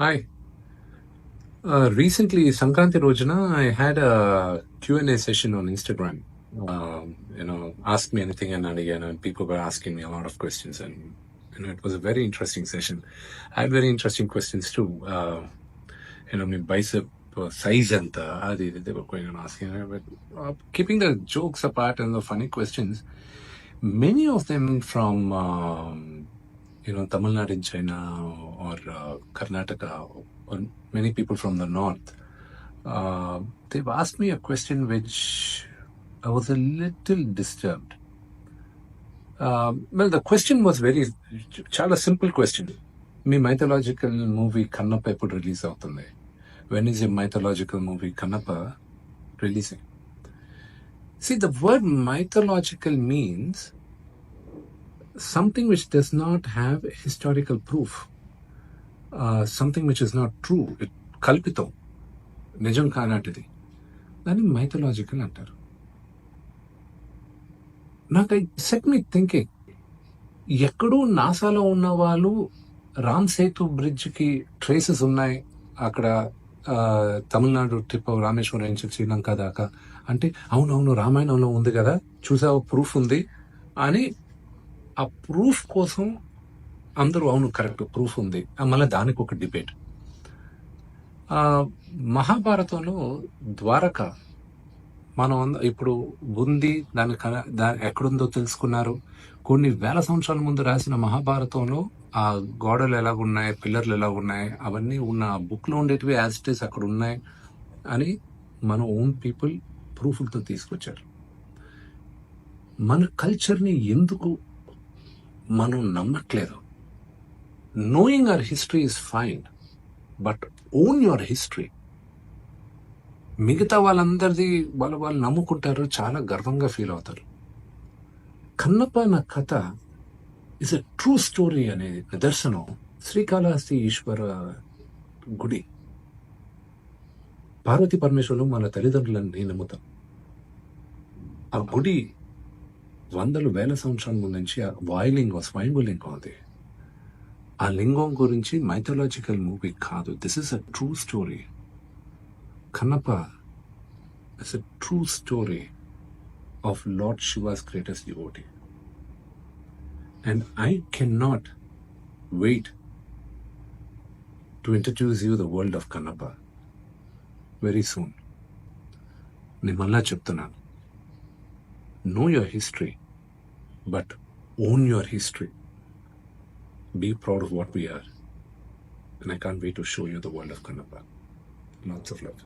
Hi. Recently, Sankranti Rojana, I had a Q&A session on Instagram. Ask me anything and again, and people were asking me a lot of questions, and it was a very interesting session. I had very interesting questions too. My bicep size and they were going and asking. But keeping the jokes apart and the funny questions, many of them from Tamil Nadu in China or Karnataka, or many people from the north. They've asked me a question which I was a little disturbed. The question was చాలా simple question. మీ mythological movie Kannappa ఎప్పుడు release అవుతుంది? When is a mythological movie Kannappa releasing? See, the word mythological means something which does not have historical proof, something which is not true, కల్పితం, నిజం కానాటిది, దాన్ని mythological అంటారు. నాకు set మీ thinking, ఎక్కడో నాసాలో ఉన్న వాళ్ళు రామ్ సేతు బ్రిడ్జ్కి ట్రేసెస్ ఉన్నాయి అక్కడ తమిళనాడు ట్రిప్ రామేశ్వరం నుంచి శ్రీలంక దాకా అంటే అవునవును రామాయణంలో ఉంది కదా, చూసావు ప్రూఫ్ ఉంది అని ఆ ప్రూఫ్ కోసం అందరూ అవును కరెక్ట్ ప్రూఫ్ ఉంది, మళ్ళీ దానికి ఒక డిబేట్. మహాభారతంలో ద్వారక మనం ఇప్పుడు ఉంది, దాని ఎక్కడుందో తెలుసుకున్నారు. కొన్ని వేల సంవత్సరాల ముందు రాసిన మహాభారతంలో ఆ గోడలు ఎలాగున్నాయి, పిల్లర్లు ఎలాగున్నాయి, అవన్నీ ఉన్న బుక్లో ఉండేటివి యాజ్ ఇట్ ఈస్ అక్కడ ఉన్నాయి అని మన ఓన్ పీపుల్ ప్రూఫ్లతో తీసుకొచ్చారు. మన కల్చర్ని ఎందుకు మనం నమ్మట్లేదు? Knowing our history is fine, but own your history. మిగతా వాళ్ళందరిది వాళ్ళు నమ్ముకుంటారు, చాలా గర్వంగా ఫీల్ అవుతారు. కన్నప్ప నా కథ ఇస్ ఎ ట్రూ స్టోరీ అనేది నిదర్శనం శ్రీకాళహస్తి ఈశ్వర గుడి. పార్వతీ పరమేశ్వరులు మన తల్లిదండ్రులని నమ్ముతాం. ఆ గుడి వందలు వేల సంవత్సరాల ముందు నుంచి వాయులింగం, స్వయంభులింగం అది. ఆ లింగం గురించి మైథలాజికల్ మూవీ కాదు, this is a true story. Kannappa is a true story of Lord Shiva's greatest devotee. And I cannot wait to introduce you the world of Kannappa very soon. Nimalla cheptunanu, know your history, but own your history. Be proud of what we are. And I can't wait to show you the world of Kannappa. Lots of love.